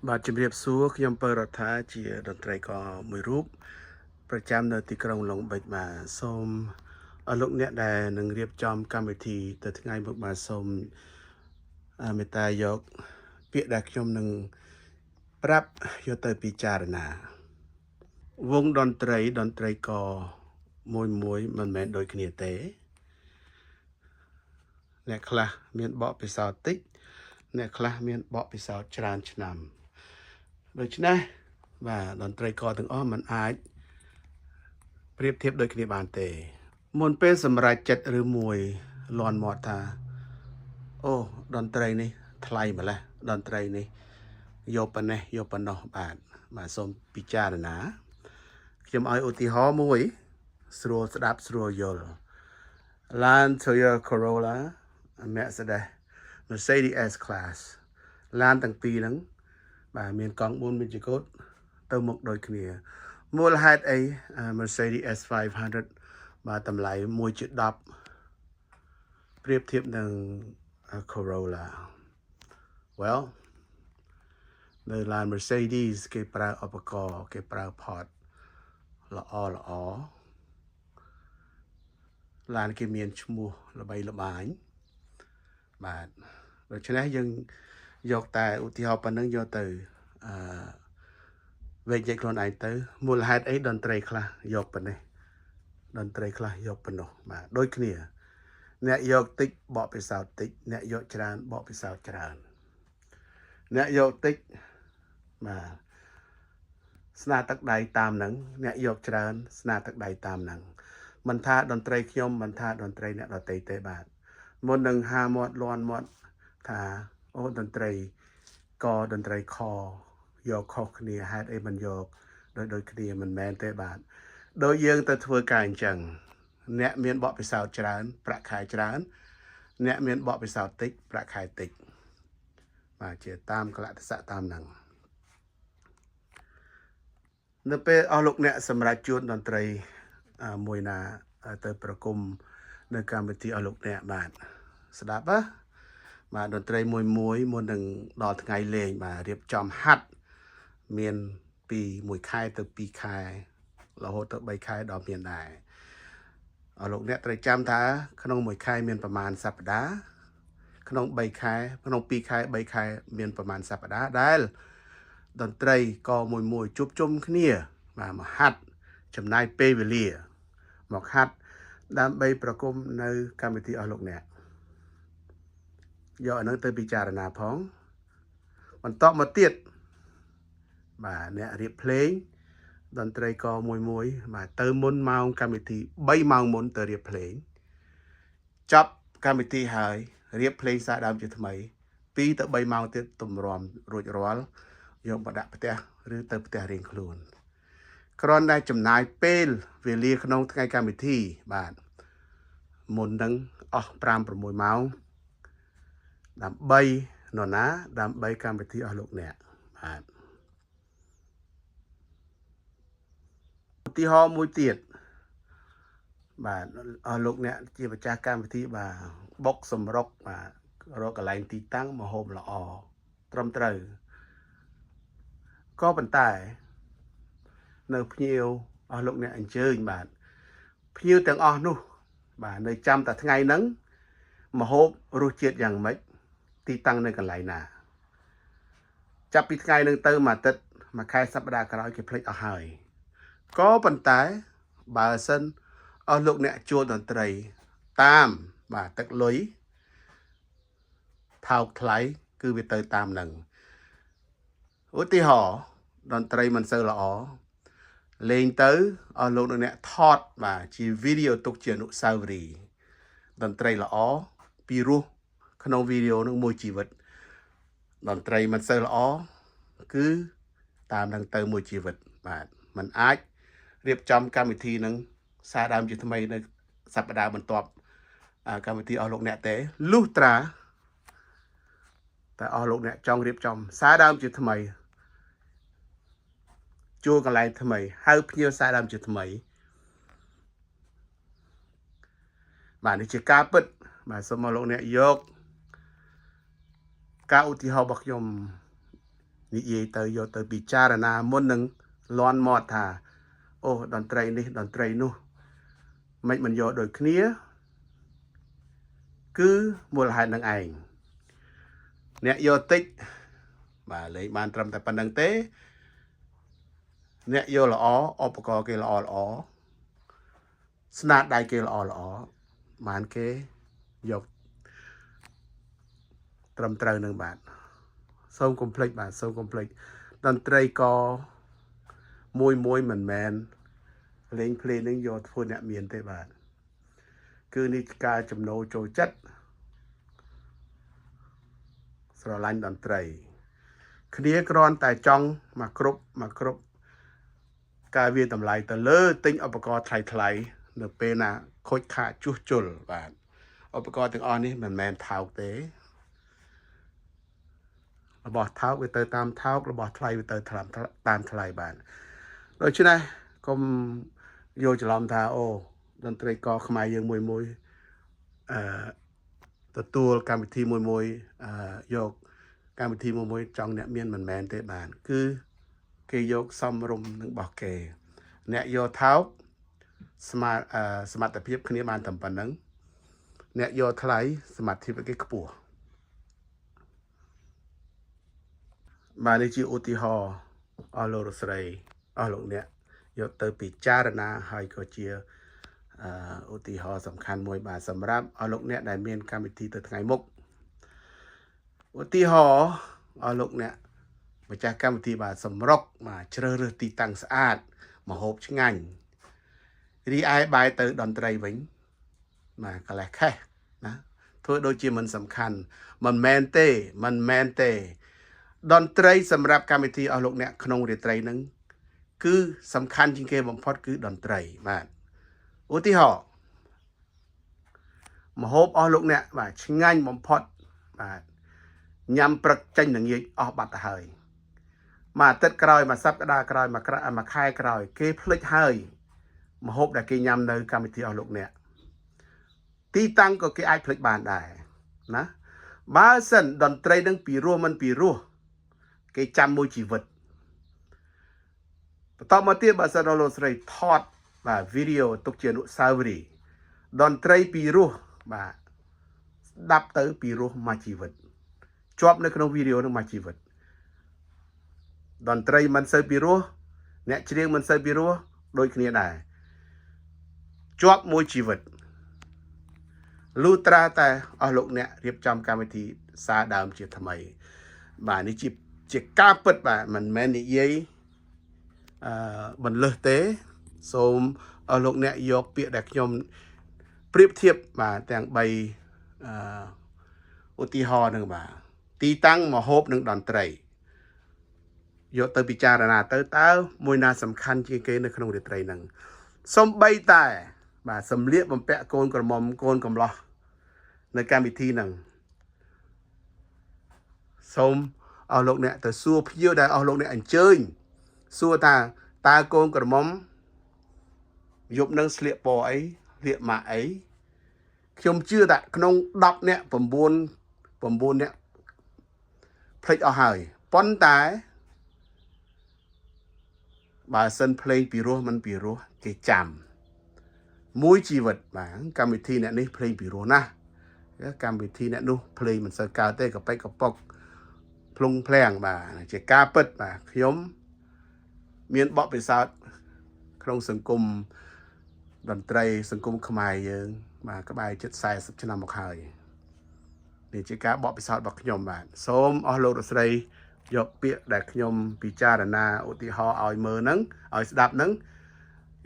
បាទជំរាបសួរខ្ញុំពៅរដ្ឋាជាតន្ត្រីករមួយរូបប្រចាំនៅទីក្រុងឡុងបិចបាទសូមលោកអ្នកដែលនឹងរៀបចំកម្មវិធីទៅថ្ងៃមុខបាទសូមមេត្តាយកពាក្យដែលខ្ញុំនឹងប្រាប់យកទៅពិចារណាវងតន្ត្រីករមួយមិនមែនដូចគ្នាទេអ្នកខ្លះមានបកពិសោធន៍តិចអ្នកខ្លះមានបកពិសោធន៍ច្រើនឆ្នាំដូច្នេះបាទតន្ត្រីករទាំងអស់มันអាចប្រៀបធៀបដូចគ្នាបានទេមុនពេលសម្រេចចិត្តឬមួយលន់មាត់ថាអូតន្ត្រីនេះថ្លៃម្ល៉េះតន្ត្រីនេះយកប៉ុណ្ណេះយកប៉ុណ្ណោះបាទសូមពិចារណាខ្ញុំឲ្យឧទាហរណ៍មួយស្រួលស្ដាប់ស្រួលយល់ Land Toyota Corolla Mercedes S-Class ឡានទាំងពីរហ្នឹងបាទមានកង់4មានចង្កូតទៅមុខដូចគ្នាមូលហេតុអី Mercedes S500 បាទតម្លៃ1/10ប្រៀបធៀបនឹង Corolla Well នៅឡាន Mercedes គេប្រើឧបករណ៍គេប្រើ part ល្អឡានគេមានឈ្មោះល្បីល្បាញបាទដូច្នេះយើងយកតែឧទាហរណ៍ប៉ុណ្្នឹងយកទៅវេចនិយាយខ្លួនឯងទៅមូលហេតុអីតន្ត្រីខ្លះយកប៉ុណ្ណេះតន្ត្រីខ្លះយកប៉ុណ្ណោះបាទដូចគ្នាអ្នកយកតិចបកពិសោធន៍តិចអ្នកយកច្រើនបកពិសោធន៍ច្រើនអ្នកយកតិចបាទស្នាទឹកដៃតាមនឹងអ្នកយកច្រើនស្នាទឹកដៃតាមនឹងមិនថាតន្ត្រីខ្ញុំមិនថាតន្ត្រីអ្នកដទៃទេបាទមុននឹងហាមាត់លន់មាត់ថាអូតន្ត្រីកតន្ត្រីខយកខុសគ្នាហេតុអីមិនយកដូចគ្នាមិនមែនទេបាទដូចយើងទៅធ្វើការអញ្ចឹងអ្នកមានបកពិសោធន៍ច្រើនប្រាក់ខែច្រើនអ្នកមានបកពិសោធន៍តិចប្រាក់ខែតិចបាទជាតាមកលៈទេសៈតាមហ្នឹងនៅពេលអស់លោកអ្នកសម្រាប់ជួនតន្ត្រីមួយណាទៅប្រគំនៅកម្មវិធីអស់លោកអ្នកបាទស្ដាប់បាទតន្ត្រីមួយមុននឹងដល់ថ្ងៃលេងបាទរៀបចំហាត់មានពី1ខែទៅ2ខែរហូតទៅ3ខែដល់មានដែរអស់លោកអ្នកត្រូវចាំថាក្នុង1ខែមានប្រមាណសប្តាហ៍ក្នុង3ខែក្នុង2ខែ3ខែមានប្រមាណសប្តាហ៍ដែលតន្ត្រីក៏មួយជួបជុំគ្នាបាទមកហាត់ចំណាយពេលវេលាមកហាត់ដើម្បីប្រគំនៅកម្មវិធីអស់លោកអ្នកយកអានឹងទៅពិចារណាផងបន្តមកទៀតបាទអ្នករៀបភ្លេងតន្ត្រីករមួយបាទទៅមុនម៉ោងកម្មវិធី3ម៉ោងមុនទៅរៀបភ្លេងចប់កម្មវិធីហើយរៀបភ្លេងសារដើមជាថ្មី2ទៅ3ម៉ោងទៀតទម្រាំរួចរាល់យកមកដាក់ផ្ទះឬទៅផ្ទះរៀងខ្លួនគ្រាន់តែចំណាយពេលវេលាក្នុងថ្ងៃកម្មវិធីបាទមុននឹងអស់5-6ម៉ោងដើម្បីនរណាដើម្បីកម្មវិធីអស់លោកអ្នកបាទឧទាហរណ៍មួយទៀតបាទអស់លោកអ្នកជាម្ចាស់កម្មវិធីបាទបុកសម្រុកបាទរកកន្លែងទីតាំងម្ហូបល្អត្រឹមត្រូវក៏ប៉ុន្តែនៅភ្ញៀវអស់លោកអ្នកអញ្ជើញបាទភ្ញៀវទាំងអស់នោះបាទនៅចាំតែថ្ងៃហ្នឹងម្ហូបរសជាតិយ៉ាងម៉េចទីតាំងនៅកន្លែងណាចាប់ពីថ្ងៃហ្នឹងទៅមួយអាទិត្យមួយខែសប្តាហ៍ក្រោយគេភ្លេចអស់ហើយក៏ប៉ុន្តែបើសិនអស់លោកអ្នកជួលតន្ត្រីតាមបាទទឹកលុយថោកថ្លៃគឺវាទៅតាមហ្នឹងឧទាហរណ៍តន្ត្រីមិនសូវល្អលេងទៅអស់លោកអ្នកថតបាទជាវីដេអូទុកជាអនុស្សាវរីយ៍តន្ត្រីល្អពីរោះក្នុងវីដេអូនឹងមួយជីវិតតន្ត្រីមិនសូវល្អគឺតាមនឹងទៅមួយជីវិតបាទมันអាចរៀបចំកម្មវិធីនឹងសារដើមជាថ្មីនៅសប្តាហ៍បន្ទាប់កម្មវិធីអស់លោកអ្នកទេលុះត្រាតែអស់លោកអ្នកចង់រៀបចំសារដើមជាថ្មីជួលកន្លែងថ្មីហៅភ្ញៀវសារដើមជាថ្មីបាទនេះជាការពិតបាទសូមអស់លោកអ្នកយកការឧទាហរណ៍របស់ខ្ញុំ និយាយទៅយកទៅពិចារណាមុននឹងលន់មាត់ថាអូតន្ត្រីនេះតន្ត្រីនោះមិនយកដូចគ្នាគឺមូលហេតុនឹងឯងអ្នកយកតិចបាទលេងបានត្រឹមតែប៉ុណ្្នឹងទេអ្នកយកល្អឧបករណ៍គេល្អស្នាដៃគេល្អបានគេយកត្រឹមត្រូវនឹងបាទសូមកុំភ្លេចបាទសូមកុំភ្លេចតន្ត្រីក៏មួយមិនមែនលេងភ្លេងនឹងយកធ្វើអ្នកមានទេបាទគឺនេះការចំណូលចូលចិត្តស្រឡាញ់តន្ត្រីគ្នាគ្រាន់តែចង់មកគ្រប់ការវាតម្លៃទៅលើទិញឧបករណ៍ថ្លៃនៅពេលណាខូចខាតជួសជុលបាទឧបករណ៍ទាំងអស់នេះមិនមែនថោកទេរបស់ថោកវាទៅតាមថោករបស់ថ្លៃវាទៅតាមថ្លៃបាទដូច្នេះកុំយកច្រឡំថាអូតន្ត្រីករខ្មែរយើងមួយទទួលកម្មវិធីមួយយកកម្មវិធីមួយចង់អ្នកមានមិនមែនទេបាទគឺគេយកសំរុំនឹងរបស់គេអ្នកយកថោកសមត្ថភាពគ្នាបានតែប៉ុណ្្នឹងអ្នកយកថ្លៃសមត្ថភាពគេខ្ពស់បាទនេះជាឧទាហរណ៍អស់លោករស្រីអស់លោកអ្នកយកទៅពិចារណាហើយក៏ជាឧទាហរណ៍សំខាន់មួយបាទសម្រាប់អស់លោកអ្នកដែលមានកម្មវិធីទៅថ្ងៃមុខឧទាហរណ៍អស់លោកអ្នកម្ចាស់កម្មវិធីបាទសម្រុកបាទជ្រើសរើសទីតាំងស្អាតម្ហូបឆ្ងាញ់រីឯបែរទៅតន្ត្រីវិញបាទកលេសខេះណាធ្វើដូចជាមិនសំខាន់មិនមែនទេតន្ត្រីសម្រាប់កម្មវិធីអស់លោកអ្នកក្នុងរាត្រីហ្នឹងគឺសំខាន់ជាងគេបំផុតគឺតន្ត្រីបាទឧទាហរណ៍ម្ហូបអស់លោកអ្នកបាទឆ្ងាញ់បំផុតបាទញ៉ាំព្រឹកចេញល្ងាចអស់បាត់ទៅហើយមួយអាទិត្យក្រោយមួយសប្តាហ៍ក្រោយមួយខែក្រោយគេភ្លេចហើយម្ហូបដែលគេញ៉ាំនៅកម្មវិធីអស់លោកអ្នកទីតាំងក៏គេអាចភ្លេចបានដែរណាបើសិនតន្ត្រីនឹងពីរោះមិនពីរោះគេចាំមួយជីវិតបន្តមកទៀតបើសិនលោកស្រីថតបាទវីដេអូទុកជាអនុស្សាវរីយ៍តន្ត្រីពីរោះបាទស្ដាប់ទៅពីរោះមួយជីវិតជាប់នៅក្នុងវីដេអូនឹងមួយជីវិតតន្ត្រីមិនសូវពីរោះអ្នកច្រៀងមិនសូវពីរោះដូចគ្នាដែរជាប់មួយជីវិតលុះត្រាតែអស់លោកអ្នករៀបចំកម្មវិធីសារដើមជាថ្មីបាទនេះជាការពិតបាទមិនមែននិយាយបន្លឹះទេសូមអស់លោកអ្នកយកពាក្យដែលខ្ញុំប្រៀបធៀបបាទទាំង3ឧទាហរណ៍នឹងបាទទីតាំងម្ហូបនិងតន្ត្រីយកទៅពិចារណាទៅតើមួយណាសំខាន់ជាងគេនៅក្នុងរាត្រីហ្នឹងសំបីតែបាទសម្លៀកបំពាក់កូនក្រមុំកូនកំលោះនៅកម្មវិធីហ្នឹងសូមអស់លោកអ្នកទៅសួរភ្ញៀវដែលអស់លោកអ្នកអញ្ជើញសួរថាតើកូនក្រមុំយប់នឹងស្លៀកពណ៌អីស្លៀកម៉ាក់អីខ្ញុំជឿថាក្នុង10នាក់9នាក់ភ្លេចអស់ហើយប៉ុន្តែបើសិនភ្លេងពីរោះមិនពីរោះគេចាំមួយជីវិតបាទកម្មវិធីអ្នកនេះភ្លេងពីរោះណាស់កម្មវិធីអ្នកនោះភ្លេងមិនសូវកើតទេកប៉ិចកប៉ុកភ្លុងភ្លាំងបាទជាការពិតបាទខ្ញុំមានបទពិសោធន៍ក្នុងសង្គមតន្ត្រីសង្គមខ្មែរយើងបាទក្បែរជិត40ឆ្នាំមកហើយនេះជាការបទពិសោធន៍របស់ខ្ញុំបាទសូមអស់លោករស្រីយកពាក្យដែលខ្ញុំពិចារណាឧទាហរណ៍ឲ្យមើលហ្នឹងឲ្យស្ដាប់ហ្នឹង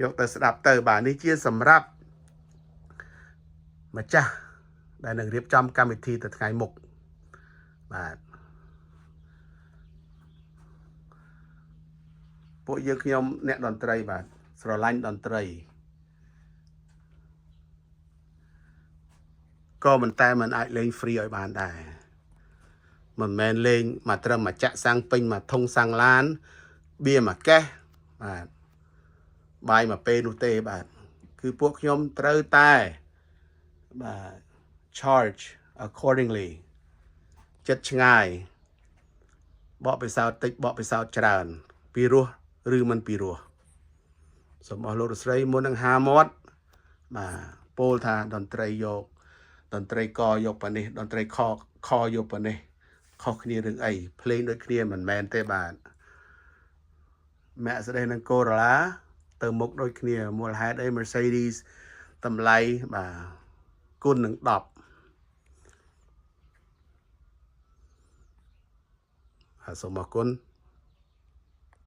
យកទៅស្ដាប់ទៅបាទនេះជាសម្រាប់ម្ចាស់ដែលនឹងរៀបចំកម្មវិធីទៅថ្ងៃមុខបាទពួកយើងខ្ញុំអ្នកតន្ត្រីបាទស្រឡាញ់តន្ត្រីក៏មិនតែមិនអាចលេង free ឲ្យបានដែរមិនមែនលេងមកត្រឹមមកចាក់សាំងពេញមកធុងសាំងឡានបៀមកកេះបាទបាយមកពេលនោះទេបាទគឺពួកខ្ញុំត្រូវតែបាទ charge accordingly ចិត្តឆ្ងាយ បកពិសោធន៍តិចបកពិសោធន៍ច្រើនពីរោះឬមិនពីរោះសូមអស់លោកស្រីមុននឹងហាមាត់បាទពោលថាតន្ត្រីយកតន្ត្រីកយកប៉ានេះតន្ត្រីខយកប៉ានេះខុសគ្នារឿងអីភ្លេងដូចគ្នាមិនមែនទេបាទMercedes និង Corolla ទៅមុខដូចគ្នាមូលហេតុអី Mercedes តម្លៃបាទគុណនឹង10សូមអរគុណ